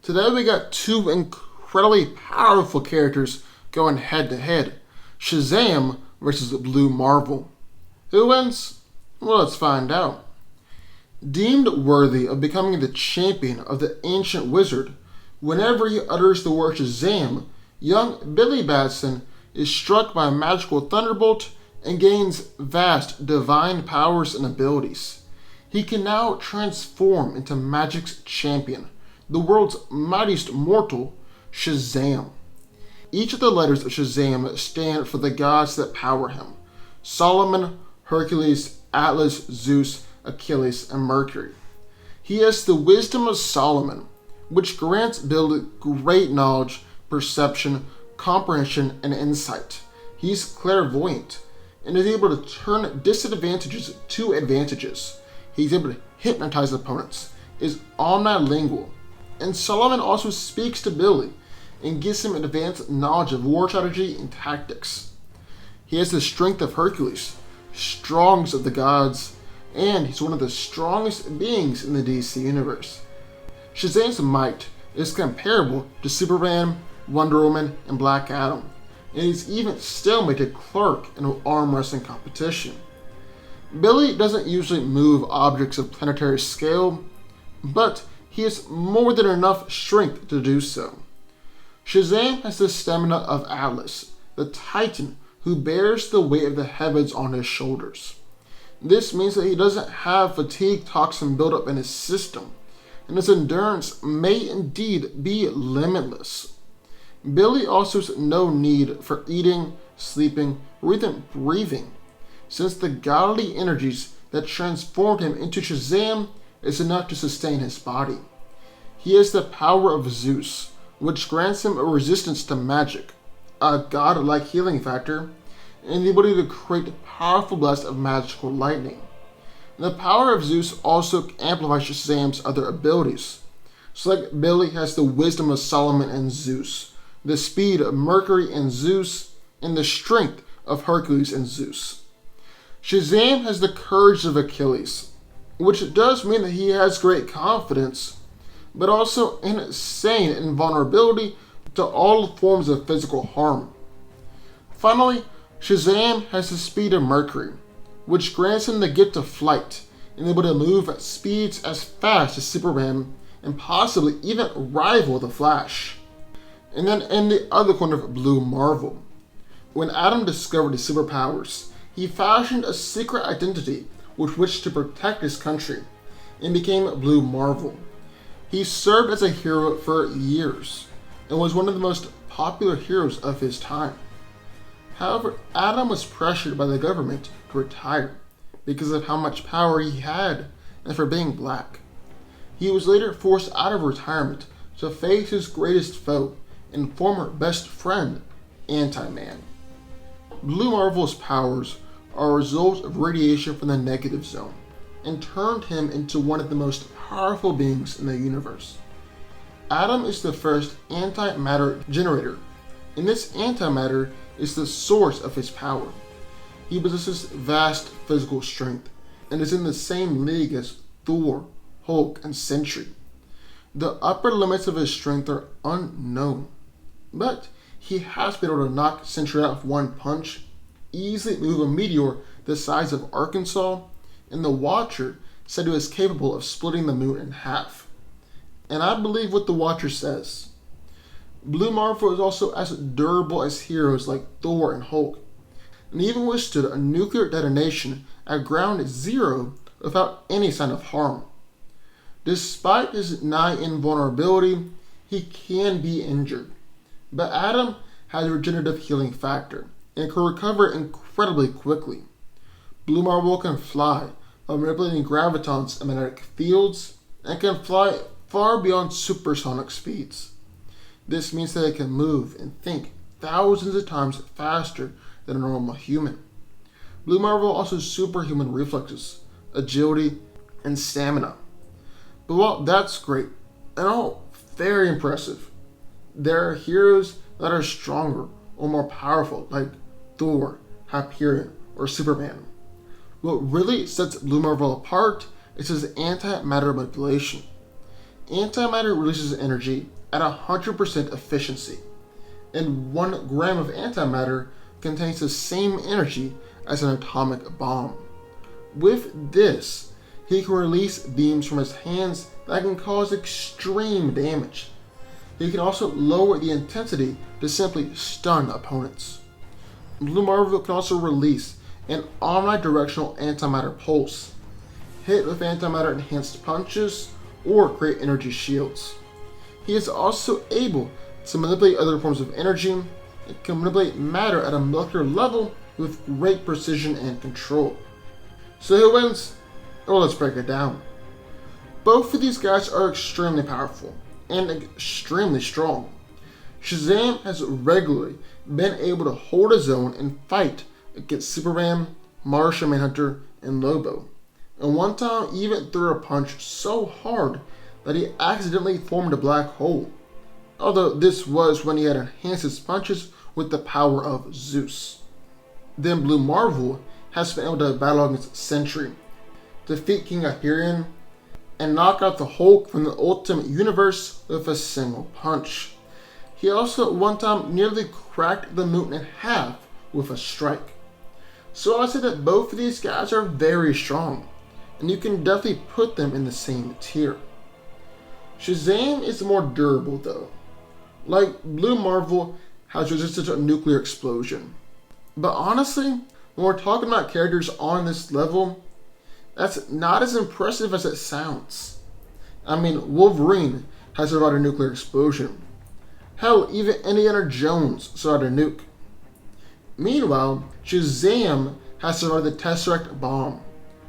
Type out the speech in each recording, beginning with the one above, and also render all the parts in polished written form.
Today we got two incredibly powerful characters going head to head. Shazam versus Blue Marvel. Who wins? Well, let's find out. Deemed worthy of becoming the champion of the ancient wizard, whenever he utters the word Shazam, young Billy Batson is struck by a magical thunderbolt and gains vast divine powers and abilities. He can now transform into magic's champion, the world's mightiest mortal, Shazam. Each of the letters of Shazam stand for the gods that power him: Solomon, Hercules, Atlas, Zeus, Achilles, and Mercury. He has the wisdom of Solomon, which grants Billy great knowledge, perception, comprehension, and insight. He's clairvoyant and is able to turn disadvantages to advantages. He's able to hypnotize opponents, is omnilingual, and Solomon also speaks to Billy and gives him advanced knowledge of war strategy and tactics. He has the strength of Hercules, strongest of the gods, and he's one of the strongest beings in the DC universe. Shazam's might is comparable to Superman, Wonder Woman, and Black Adam, and he's even stalemated Clark in an arm wrestling competition. Billy doesn't usually move objects of planetary scale, but he has more than enough strength to do so. Shazam has the stamina of Atlas, the Titan who bears the weight of the heavens on his shoulders. This means that he doesn't have fatigue toxin buildup in his system, and his endurance may indeed be limitless. Billy also has no need for eating, sleeping, or even breathing, since the godly energies that transformed him into Shazam is enough to sustain his body. He has the power of Zeus, which grants him a resistance to magic, a god-like healing factor, and the ability to create powerful blasts of magical lightning. The power of Zeus also amplifies Shazam's other abilities. So like Billy has the wisdom of Solomon and Zeus, the speed of Mercury and Zeus, and the strength of Hercules and Zeus. Shazam has the courage of Achilles, which does mean that he has great confidence, but also insane invulnerability to all forms of physical harm. Finally, Shazam has the speed of Mercury, which grants him the gift of flight and able to move at speeds as fast as Superman and possibly even rival the Flash. And then in the other corner of Blue Marvel, when Adam discovered his superpowers, he fashioned a secret identity with which to protect his country and became Blue Marvel. He served as a hero for years and was one of the most popular heroes of his time. However, Adam was pressured by the government to retire because of how much power he had and for being black. He was later forced out of retirement to face his greatest foe and former best friend, Anti-Man. Blue Marvel's powers are a result of radiation from the negative zone and turned him into one of the most powerful beings in the universe. Adam is the first antimatter generator, and this antimatter is the source of his power. He possesses vast physical strength and is in the same league as Thor, Hulk, and Sentry. The upper limits of his strength are unknown, but he has been able to knock Sentry out with one punch, easily move a meteor the size of Arkansas, and the Watcher said he was capable of splitting the moon in half. And I believe what the Watcher says. Blue Marvel is also as durable as heroes like Thor and Hulk, and even withstood a nuclear detonation at ground zero without any sign of harm. Despite his nigh invulnerability, he can be injured, but Adam has a regenerative healing factor and can recover incredibly quickly. Blue Marvel can fly by manipulating gravitons and magnetic fields, and can fly far beyond supersonic speeds. This means that it can move and think thousands of times faster than a normal human. Blue Marvel also has superhuman reflexes, agility, and stamina. But while that's great, and all very impressive, there are heroes that are stronger or more powerful, like Thor, Hyperion, or Superman. What really sets Blue Marvel apart is his antimatter manipulation. Antimatter releases energy at 100% efficiency, and 1 gram of antimatter contains the same energy as an atomic bomb. With this, he can release beams from his hands that can cause extreme damage. He can also lower the intensity to simply stun opponents. Blue Marvel can also release an omnidirectional antimatter pulse, hit with antimatter enhanced punches, or create energy shields. He is also able to manipulate other forms of energy and can manipulate matter at a molecular level with great precision and control. So who wins? Well, let's break it down. Both of these guys are extremely powerful and extremely strong. Shazam has regularly been able to hold his own and fight against Superman, Martian Manhunter, and Lobo, and one time even threw a punch so hard that he accidentally formed a black hole, although this was when he had enhanced his punches with the power of Zeus. Then Blue Marvel has been able to battle against Sentry, defeat King Hyperion, and knock out the Hulk from the Ultimate Universe with a single punch. He also at one time nearly cracked the moon in half with a strike. So I say that both of these guys are very strong, and you can definitely put them in the same tier. Shazam is more durable though. Like Blue Marvel has resisted a nuclear explosion. But honestly, when we're talking about characters on this level, that's not as impressive as it sounds. I mean, Wolverine has survived a nuclear explosion. Hell, even Indiana Jones survived a nuke. Meanwhile, Shazam has survived the Tesseract bomb,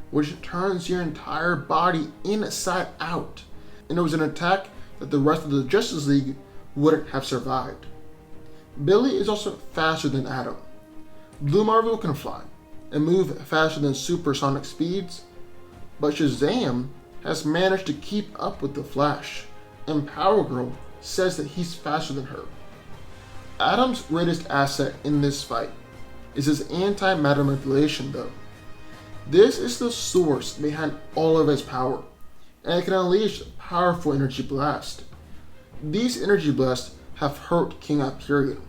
which turns your entire body inside out, and it was an attack that the rest of the Justice League wouldn't have survived. Billy is also faster than Atom. Blue Marvel can fly and move faster than supersonic speeds, but Shazam has managed to keep up with the Flash, and Power Girl says that he's faster than her. Atom's greatest asset in this fight is his antimatter manipulation though. This is the source behind all of his power, and it can unleash a powerful energy blast. These energy blasts have hurt King Hyperion,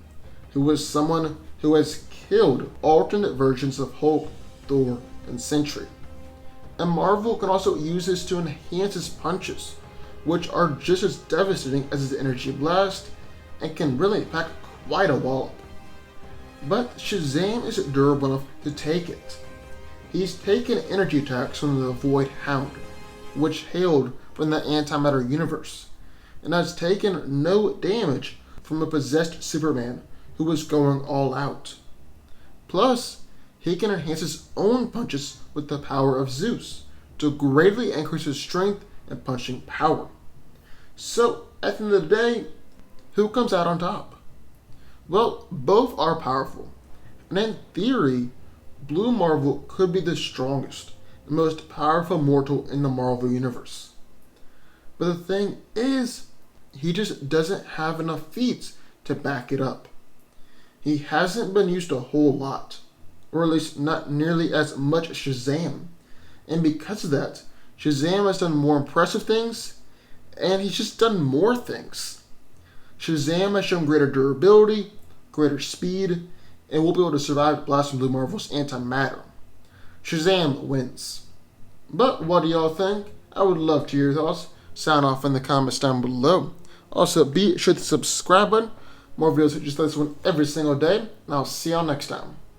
who was someone who has killed alternate versions of Hulk, Thor, and Sentry. And Marvel can also use this to enhance his punches, which are just as devastating as his energy blast and can really pack quite a wallop. But Shazam isn't durable enough to take it. He's taken energy attacks from the Void Hound, which hailed from the antimatter universe, and has taken no damage from a possessed Superman who was going all out. Plus, he can enhance his own punches with the power of Zeus to greatly increase his strength and punching power. So, at the end of the day, who comes out on top? Well, both are powerful, and in theory, Blue Marvel could be the strongest and most powerful mortal in the Marvel Universe. But the thing is, he just doesn't have enough feats to back it up. He hasn't been used a whole lot, or at least not nearly as much as Shazam, and because of that, Shazam has done more impressive things, and he's just done more things. Shazam has shown greater durability, greater speed, and will be able to survive Blast from Blue Marvel's antimatter. Shazam wins. But what do y'all think? I would love to hear your thoughts. Sound off in the comments down below. Also, be sure to subscribe button. More videos just like this one every single day, and I'll see y'all next time.